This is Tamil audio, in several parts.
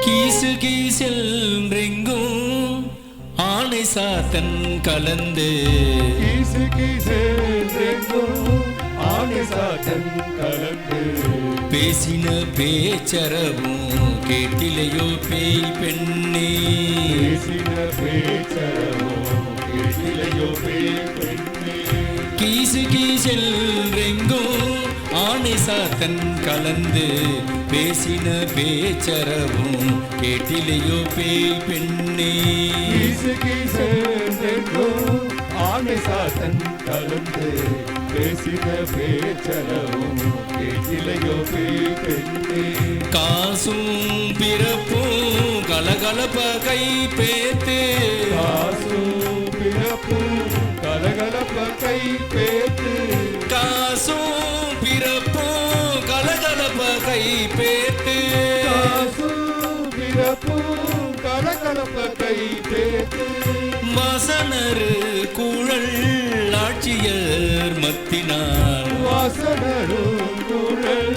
கீசு கீசெல்றெங்கும் ஆணை சாத்தன் கலந்து கீசு கீசெல்றெங்கும் ஆணை சாத்தன் கலந்து பேசின பேச்சரவும் கேட்டிலையோ பேய் பெண்ணே பேசின பேச்சரவும் கேட்டிலையோ பேய் பெண்ணே கீசு கீசெல்றெங்கும் ஆணை சாத்தன் கலந்து பேசின பேச்சரவும் கேட்டிலையோ பேய் பெண்ணே கீசு கீசெல்றெங்கும் ஆணை சாத்தன் கலந்து பேசின பேச்சரவும் கேட்டிலையோ பேய் பெண்ணே காசும் பிறப்பும் கலகலப்ப கை பேத்து காசும் பிறப்பும் கலகலப்ப கை பேத்து காசும் பிறப்பும் கலகலப்ப கை பேத்து காசும் பிறப்பும் கலகலப்ப கை பேத்து வாசனரு குழல் ஆட்சியர் மத்தினார் வாசனரும் குழல்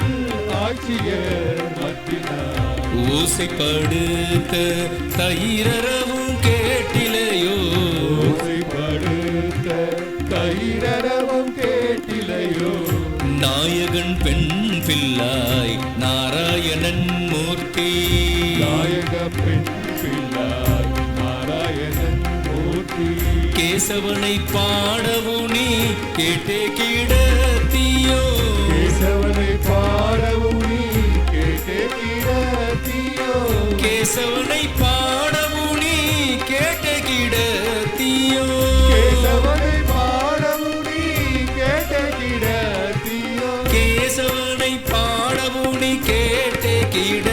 ஆட்சியர் மத்தினார் ஓசைப்படுத்த தயிரவும் கேட்டிலையோ ஓசைப்படுத்த தயிரவும் கேட்டிலையோ நாயகன் பெண் பிள்ளாய் நாராயணன் மூர்த்தி நாயக பெண் பிள்ளாய் நாராயணன் மூர்த்தி கேசவனை பாடவும் நீ கேட்டே கிடத்தியோ கேசவனை பாடவும் நீ கேட்டே கிடத்தியோ கேசவனை பாடவும் நீ கேட்டே கிடத்தியோ கேசவனை பாடவும் நீ கேட்டே கிடத்தியோ கேசவனை பாடவும் நீ கேட்டே கிட